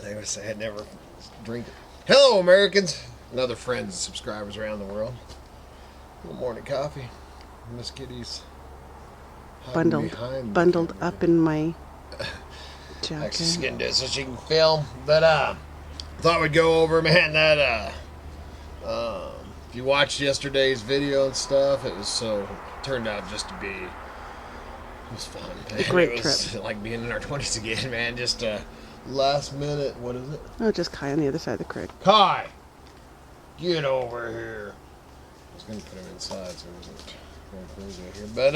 They would say I'd never drink it. Hello, Americans and other friends and subscribers around the world. A little morning coffee. Miss Kitty's bundled up in my jacket. Actually skinned it so she can film. But thought we'd go over, man, that if you watched yesterday's video and stuff, it turned out just to be, it was fun. Man. A great it was trip. Like being in our 20s again, man. Just last minute, what is it? Oh, just Kai on the other side of the creek. Kai, get over here. I was going to put him inside so he wasn't going crazy out here. But,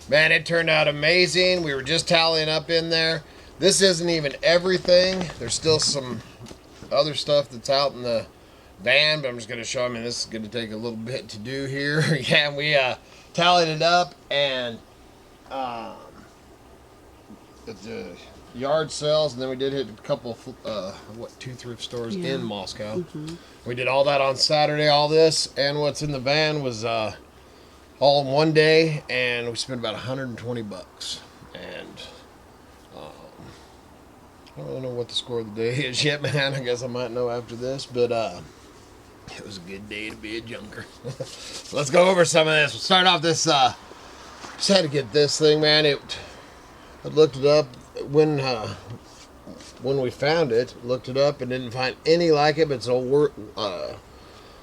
man, it turned out amazing. We were just tallying up in there. This isn't even everything. There's still some other stuff that's out in the van, but I'm just going to show you. I mean, this is going to take a little bit to do here. Yeah, and we tallied it up, and the yard sales, and then we did hit a couple of, 2 thrift stores in Moscow. Mm-hmm. We did all that on Saturday, all this, and what's in the van was all in one day, and we spent about $120. And I don't really know what the score of the day is yet, man. I guess I might know after this, but it was a good day to be a junker. Let's go over some of this. We'll start off this. Just had to get this thing, man. I looked it up when we found it. Looked it up and didn't find any like it. But it's a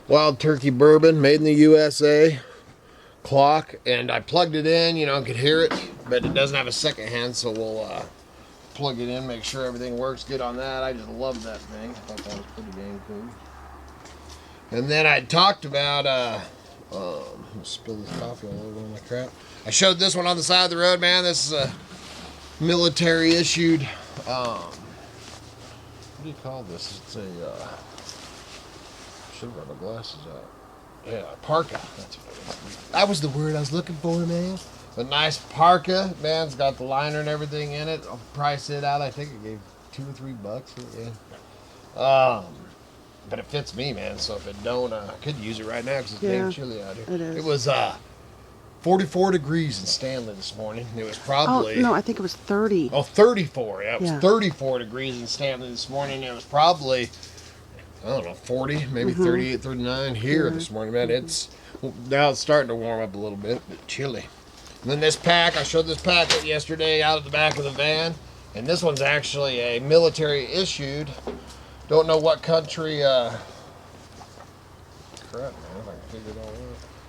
wild turkey bourbon made in the USA clock, and I plugged it in. You know, I could hear it, but it doesn't have a second hand, so we'll plug it in, make sure everything works good on that. I just love that thing. I thought that was pretty dang cool. And then I talked about I'm gonna spill this coffee all over my crap. I showed this one on the side of the road, man. This is a military issued what do you call this? It's a should have brought my glasses out. Yeah, parka. That's what it is. That was the word I was looking for, man. A nice parka, man. It's got the liner and everything in it. I'll price it out. I think it gave $2 or $3 for it. Yeah. But it fits me, man. So if it don't, I could use it right now because it's dang chilly out here. It is. It was 44 degrees in Stanley this morning. It was probably. Oh no, I think it was 30. Oh, 34. Yeah, it was 34 degrees in Stanley this morning. It was probably, I don't know, 40, maybe 38, 39 here this morning, man. It's now it's starting to warm up a little bit, but chilly. And then this pack, I showed this packet yesterday out at the back of the van, and this one's actually a military issued. Don't know what country. Crap, man, if I can figure it all out.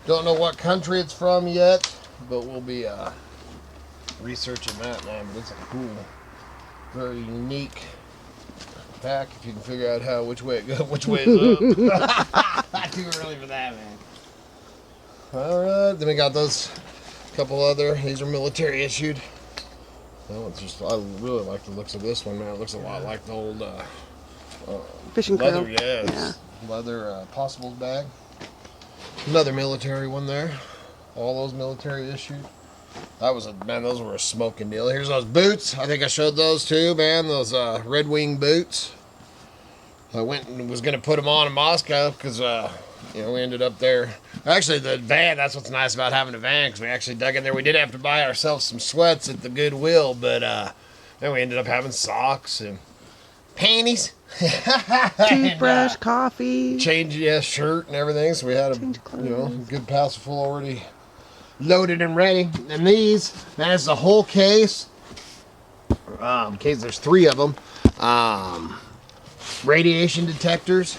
Don't know what country it's from yet, but we'll be researching that, man. But it's a cool, very unique pack. If you can figure out which way it goes, which way is up. Too early for that, man. All right, then we got those. Couple other, these are military issued. That one's just, I really like the looks of this one, man. It looks a lot like the old fishing leather, crew. yeah. Leather possibles bag. Another military one there. All those military issued. That was man, those were a smoking deal. Here's those boots. I think I showed those too, man. Those Red Wing boots. I went and was going to put them on in Moscow because we ended up there. Actually, the van, that's what's nice about having a van, because we actually dug in there. We did have to buy ourselves some sweats at the Goodwill, but then we ended up having socks and panties. Toothbrush, coffee. Shirt and everything. So we had a good passel full already loaded and ready. And these, man, it's a whole case. There's 3 of them. Radiation detectors.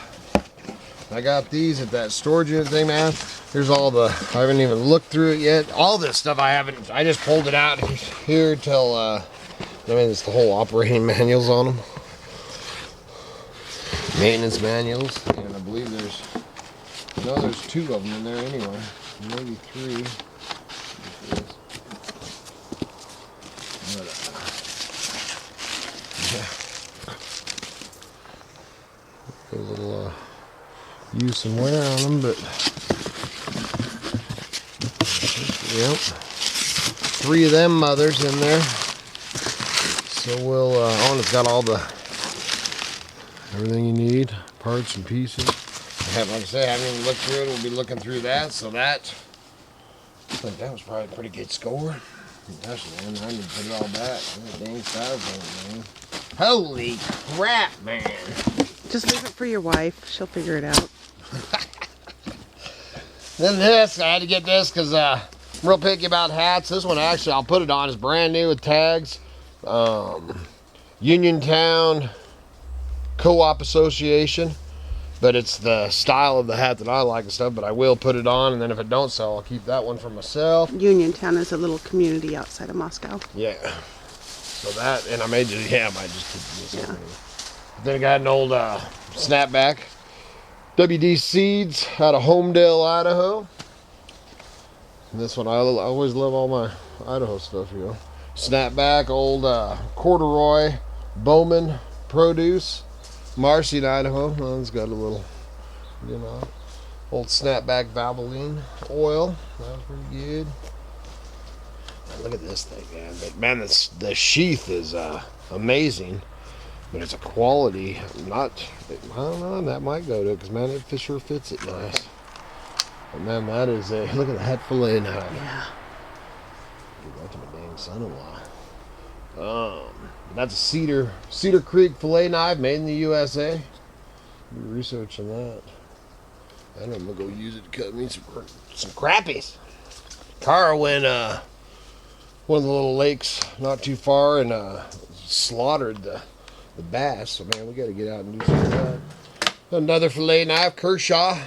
I got these at that storage unit thing, man. Here's all I haven't even looked through it yet. All this stuff I just pulled it out here till, it's the whole operating manuals on them. Maintenance manuals. And I believe there's 2 of them in there anyway. Maybe 3. A little, use and wear on them, but yep, 3 of them mothers in there. So we'll it's got all everything you need, parts and pieces. Like I say, I haven't even looked through it. We'll be looking through that. So that, I think that was probably a pretty good score. Gosh, man, I need to put it all back. Dang styrofoam, man. Holy crap, man. Just leave it for your wife. She'll figure it out. Then this, I had to get this because I'm real picky about hats. This one, actually, I'll put it on. It's brand new with tags. Uniontown Co-op Association. But it's the style of the hat that I like and stuff. But I will put it on, and then if it don't sell, I'll keep that one for myself. Uniontown is a little community outside of Moscow. Yeah. So that, and I might just keep this. Yeah. Then I got an old snapback. WD Seeds out of Homedale, Idaho. And this one, I always love all my Idaho stuff, you know. Snapback, old corduroy, Bowman produce, Marcy in Idaho. Well, it's got a little, you know, old snapback Valvoline oil. That was pretty good. Man, look at this thing, man. But man, the sheath is amazing. But it's a quality, I don't know, that might go to it, because man, it sure fits it nice. But man, that is a, look at that fillet knife. Yeah. Give that to my dang son-in-law. That's a Cedar Creek fillet knife made in the USA. Do research on that. And I'm gonna go use it to cut me some crappies. Cara went one of the little lakes not too far and slaughtered the bass, so man, we got to get out and do some of that. Another fillet knife, Kershaw.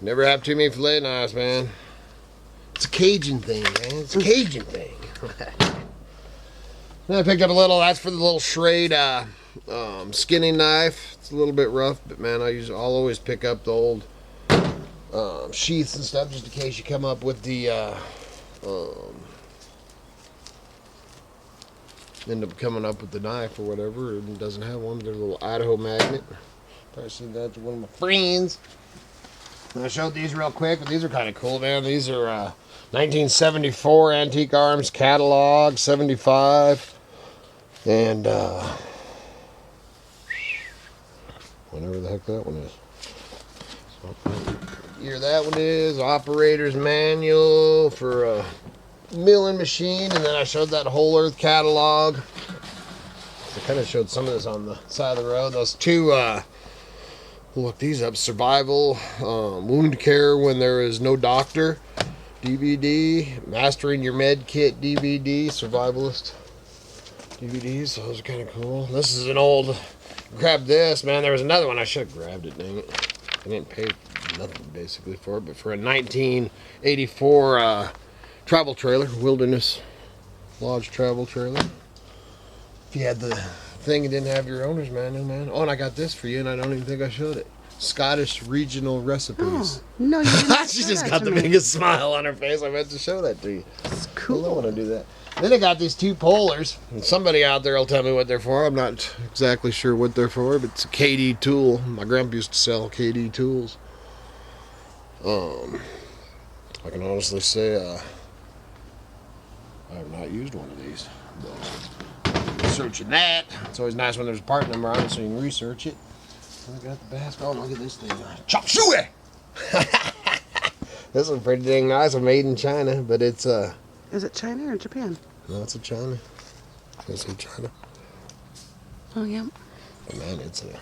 Never have too many fillet knives, man. It's a Cajun thing, man. It's a Cajun thing. Then I picked up a little. That's for the little Schrade skinning knife. It's a little bit rough, but man, I'll always pick up the old sheaths and stuff just in case you come up with the end up coming up with the knife or whatever and doesn't have one. There's a little Idaho magnet. Probably seen that to one of my friends. And I showed these real quick, but these are kind of cool, man. These are 1974 Antique Arms catalog, 75, and whatever the heck that one is. So, year that one is, operator's manual for a milling machine, and then I showed that Whole Earth catalog. I kind of showed some of this on the side of the road. Those two, look these up, survival, wound care when there is no doctor, DVD, mastering your med kit DVD, survivalist DVDs. So those are kind of cool. This is an old, grabbed this, man. There was another one, I should have grabbed it, dang it. I didn't pay nothing basically for it, but for a 1984 travel trailer, Wilderness Lodge travel trailer. If you had the thing and didn't have your owner's manual, man. Oh, and I got this for you, and I don't even think I showed it. Scottish regional recipes. Oh, no, you didn't. She just got the biggest smile on her face. I meant to show that to you. It's cool. I want to do that. Then I got these two polars, and somebody out there will tell me what they're for. I'm not exactly sure what they're for, but it's a KD tool. My grandpa used to sell KD tools. I can honestly say I have not used one of these. Researching that. It's always nice when there's a part number on it so you can research it. I got the basket. Oh, look at this thing. Chop suey! This one's pretty dang nice. It's made in China, but it's Is it China or Japan? no, it's in China. It's in China. Oh, yeah. But man, it's a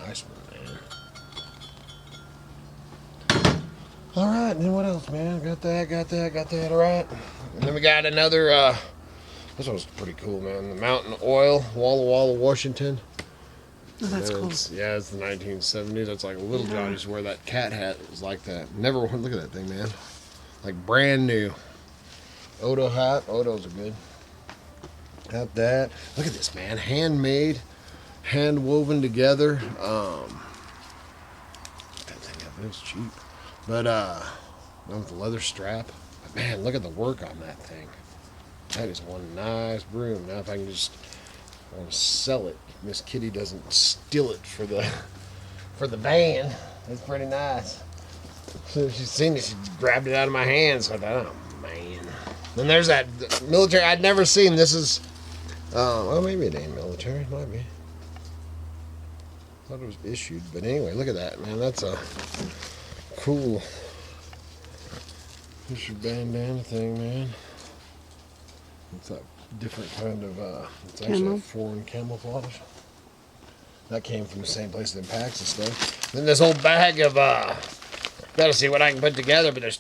nice one, man. All right, and then what else, man? Got that. All right. And then we got another, this one's pretty cool, man. The Mountain Oil, Walla Walla, Washington. Oh, that's cool. Yeah, it's the 1970s. That's like a little Johnny used to wear that cat hat. It was like that. Never, look at that thing, man. Like brand new. Odo hat. Odos are good. Got that. Look at this, man. Handmade, hand woven together. That thing up, it's cheap. But with the leather strap. But man, look at the work on that thing. That is one nice broom. Now if I can just want to sell it, Miss Kitty doesn't steal it for the band. It's pretty nice. So she's seen it, she grabbed it out of my hands. So I thought, oh man. Then there's that military I'd never seen. This is well, maybe it ain't military, it might be. Thought it was issued, but anyway, look at that, man. That's a cool issued bandana thing, man. What's that? different kind of, it's actually Camo. a foreign camouflage. That came from the same place in packs and stuff. Then this whole bag of, gotta see what I can put together, but there's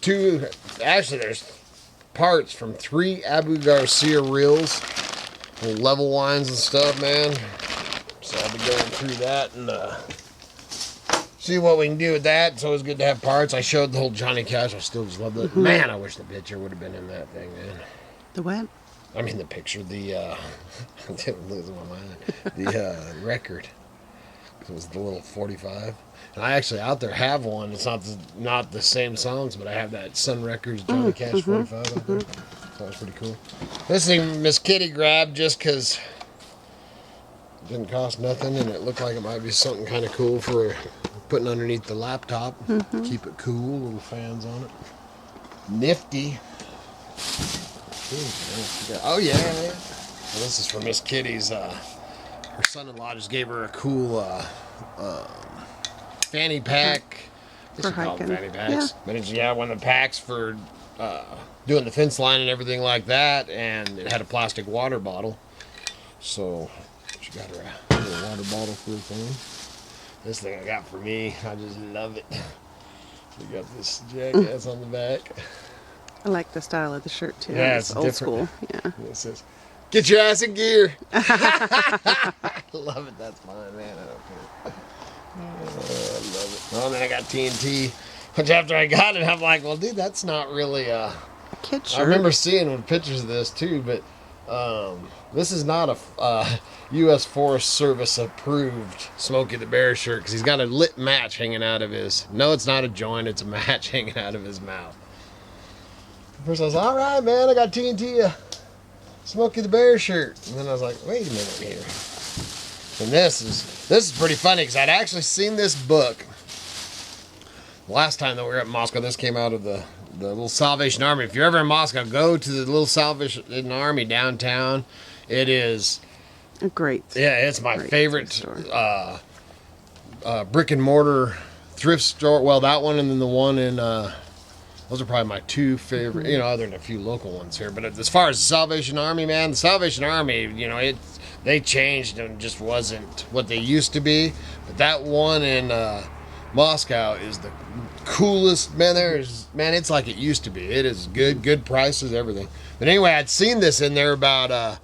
parts from 3 Abu Garcia reels, level lines and stuff, man. So I'll be going through that and, see what we can do with that. It's always good to have parts. I showed the whole Johnny Cash. I still just love that. Man, I wish the picture would have been in that thing, man. The what? I mean the picture, the, I'm losing my mind. The record. It was the little 45. And I actually out there have one. It's not the same songs, but I have that Sun Records Johnny Cash 45 out there. So that's pretty cool. This thing Miss Kitty grabbed just because it didn't cost nothing and it looked like it might be something kind of cool for putting underneath the laptop. Keep it cool, little fans on it. Nifty. Oh yeah. Well, this is for Miss Kitty's, her son-in-law just gave her a cool fanny pack. For hiking. Fanny packs. Yeah. But it's, one of the packs for doing the fence line and everything like that, and it had a plastic water bottle. So she got her a little water bottle for her thing. This thing I got for me, I just love it. We got this jackass on the back. I like the style of the shirt too. Yeah, it's it's old different. school. Yeah. It says, "Get your ass in gear." I love it. That's mine, man. I don't care. I love it. Oh, and then I got TNT, which after I got it, I'm like, well, dude, that's not really A kid shirt. I remember seeing pictures of this too, but this is not a U.S. Forest Service approved Smokey the Bear shirt because he's got a lit match hanging out of his. No, it's not a joint; it's a match hanging out of his mouth. First, I was like, all right, man, I got TNT Smokey the Bear shirt, and then I was like, wait a minute here. And this is pretty funny because I'd actually seen this book last time that we were at Moscow. This came out of the little Salvation Army. If you're ever in Moscow, go to the little Salvation Army downtown. It is A great. yeah, it's my great favorite store. brick and mortar thrift store. Well, that one and then the one in those are probably my 2 favorite, other than a few local ones here. But as far as the Salvation Army, man, the Salvation Army, they changed and just wasn't what they used to be. But that one in Moscow is the coolest, man. It's like it used to be. It is good prices, everything. But anyway, I'd seen this in there about, I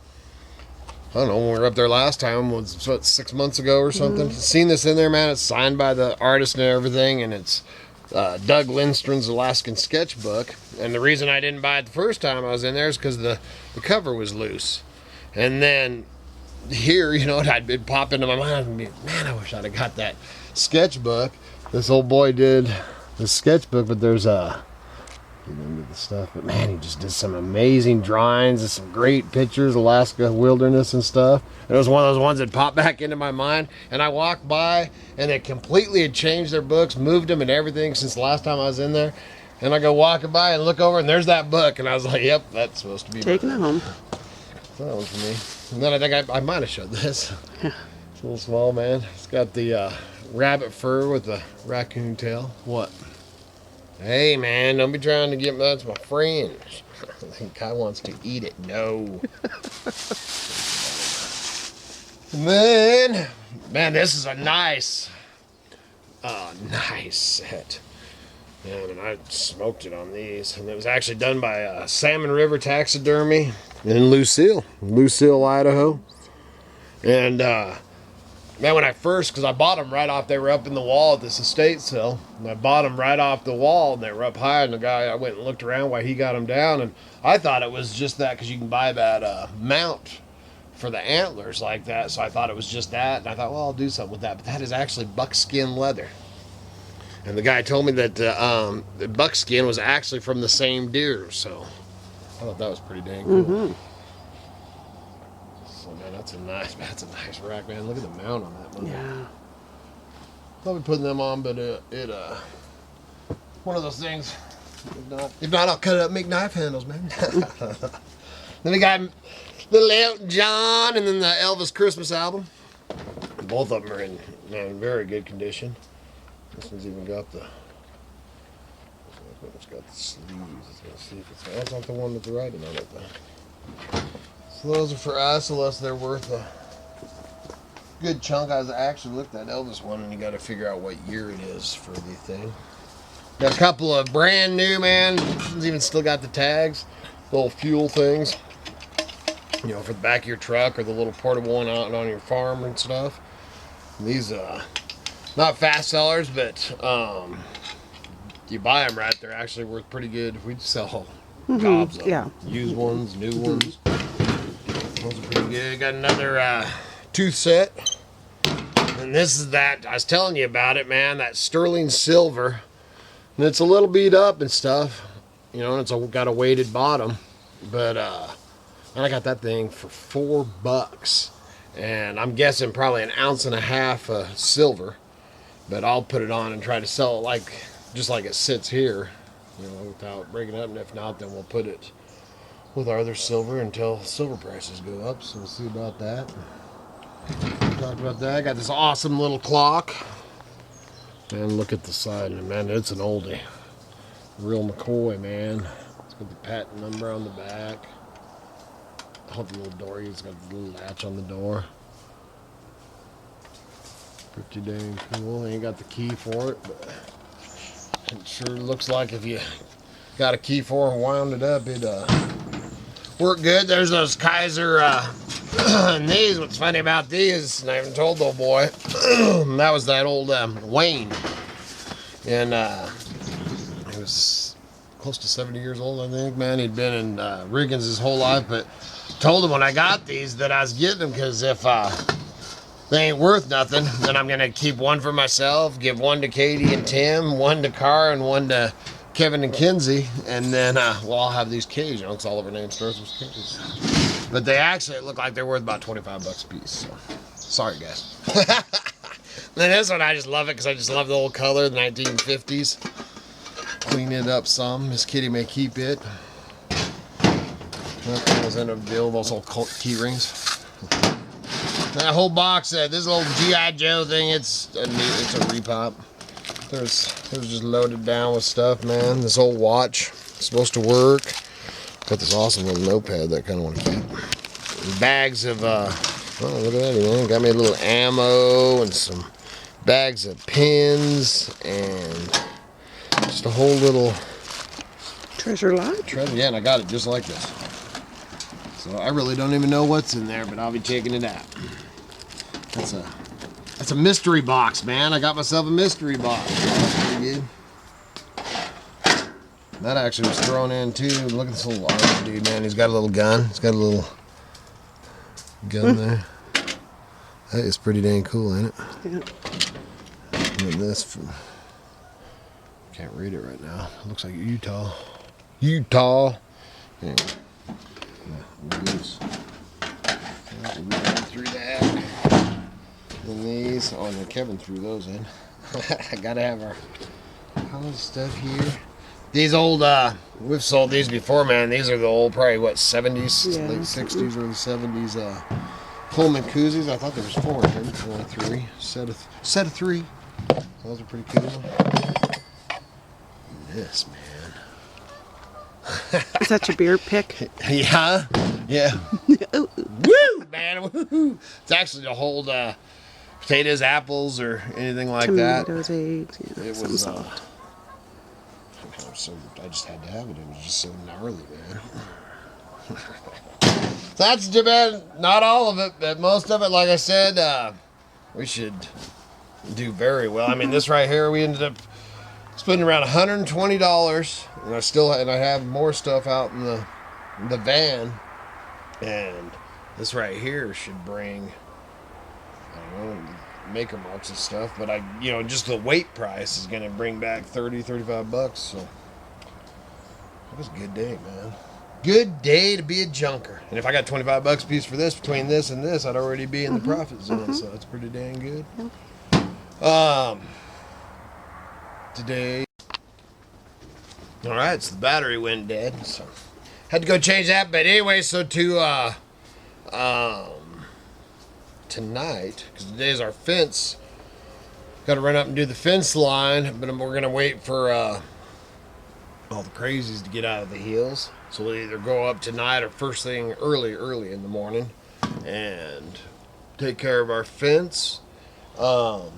don't know, when we were up there last time, was what, 6 months ago or something. Seen this in there, man. It's signed by the artist and everything, and it's Doug Lindstrom's Alaskan Sketchbook. And the reason I didn't buy it the first time I was in there is because the cover was loose. And then here, it'd pop into my mind and be, man, I wish I'd have got that sketchbook. This old boy did the sketchbook, but there's get into the stuff. But man, he just did some amazing drawings and some great pictures, Alaska wilderness and stuff. And it was one of those ones that popped back into my mind. And I walked by, and they completely had changed their books, moved them and everything since the last time I was in there. And I go walking by and look over, and there's that book. And I was like, yep, that's supposed to be Taking it home. So that was for me. And then I think I might have showed this. Yeah. It's a little small, man. It's got the rabbit fur with the raccoon tail. What? Hey, man, don't be trying to get that's my friend. I think Kai wants to eat it. No. And then, man, this is a nice set. Man, and I smoked it on these. And it was actually done by Salmon River Taxidermy in Lucille, Idaho. And, man, when I first, because I bought them right off, they were up in the wall at this estate sale. And I bought them right off the wall, and they were up high. And the guy, I went and looked around while he got them down. And I thought it was just that because you can buy that mount for the antlers like that. So I thought it was just that. And I thought, well, I'll do something with that. But that is actually buckskin leather. And the guy told me that the buckskin was actually from the same deer. So I thought that was pretty dang cool. Mm-hmm. So, man, that's a nice rack, man. Look at the mount on that one. Yeah. I'll be putting them on, but one of those things. If not, I'll cut it up and make knife handles, man. Then we got little Elton John and then the Elvis Christmas album. Both of them are in very good condition. This one's even got the. It's got the sleeves. Let's see if it's. That's not the one with the writing on it, though. So those are for us, unless they're worth a good chunk. I actually looked at Elvis one, and you got to figure out what year it is for the thing. Got a couple of brand new, man. Even still got the tags, little fuel things. You know, for the back of your truck or the little portable one out on your farm and stuff. These, not fast sellers, but you buy them right, they're actually worth pretty good. We'd sell gobs of them. Used ones, new ones. Those are pretty good. Got another tooth set. And this is that, I was telling you about it, man, that sterling silver. And it's a little beat up and stuff. You know, and it's got a weighted bottom. But, and I got that thing for $4. And I'm guessing probably an ounce and a half of silver. But I'll put it on and try to sell it like just like it sits here, you know, without breaking it up. And if not, then we'll put it with our other silver until silver prices go up. So we'll see about that. Talk about that. I got this awesome little clock. And look at the side, and man, it's an oldie. Real McCoy, man. It's got the patent number on the back. Oh, the little door. It's got the little latch on the door. Pretty dang cool. Ain't got the key for it, but it sure looks like if you got a key for it and wound it up, it'd work good. There's those Kaiser and these. What's funny about these, and I haven't told the old boy, that was that old Wayne. And he was close to 70 years old, I think, man. He'd been in Riggins his whole life, but told him when I got these that I was getting them because if they ain't worth nothing, then I'm going to keep one for myself, give one to Katie and Tim, one to Carr, and one to Kevin and Kinsey, and then, well, I'll have these K's, you know, because all of our name starts with K's. But they actually look like they're worth about $25 a piece, so sorry, guys. Then this one, I just love it because I just love the old color, the 1950s. Clean it up some. Miss Kitty may keep it. That was in a deal, those old key rings. That whole box set, this little G.I. Joe thing, it's a repop. There's just loaded down with stuff, man. This old watch is supposed to work. Got this awesome little notepad that I kind of want to keep. Bags of, oh, look at that, man. Got me a little ammo and some bags of pins and just a whole little treasure lot. Yeah, and I got it just like this. So I really don't even know what's in there, but I'll be checking it out. That's a mystery box, man. I got myself a mystery box. That's pretty good. That actually was thrown in too. Look at this little arm dude, man. He's got a little gun. He's got a little gun there. That is pretty dang cool, ain't it? Yeah. And this from, can't read it right now. It looks like Utah. Utah. Anyway. Yeah, we'll go through that. And these. Oh, and then Kevin threw those in. I gotta have our stuff here. These old, we've sold these before, man. These are the old, probably what, 70s, yeah. Late 60s, early 70s Pullman koozies. I thought there was 4 in here, only 3. Set of 3. Those are pretty cool. And this, man. Is that your beer pick? Yeah. Yeah. Woo, man. Woo. It's actually to hold potatoes, apples, or anything like that. Tomatoes, eggs. Yeah, it was soft. I just had to have it. It was just so gnarly, man. That's not all of it, but most of it, like I said, we should do very well. I mean, this right here, we ended up spending around $120, and I have more stuff out in the van, and this right here should bring, I don't know, maker marks and stuff, but just the weight price is going to bring back $30-35, so it was a good day, man. Good day to be a junker. And if I got $25 a piece for this, between this and this, I'd already be in the profit zone, so that's pretty dang good. Today, all right, so the battery went dead, so had to go change that. But anyway, so tonight, because today's our fence, got to run up and do the fence line, but we're gonna wait for all the crazies to get out of the hills. So we'll either go up tonight or first thing early in the morning and take care of our fence. So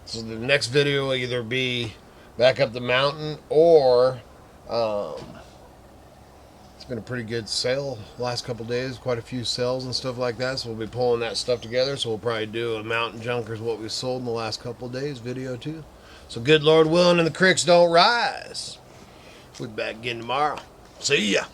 the next video will either be back up the mountain or it's been a pretty good sale last couple days, quite a few sales and stuff like that, so we'll be pulling that stuff together. So we'll probably do a mountain junkers what we sold in the last couple days video too. So good Lord willing and the creeks don't rise, we'll be back again tomorrow. See ya.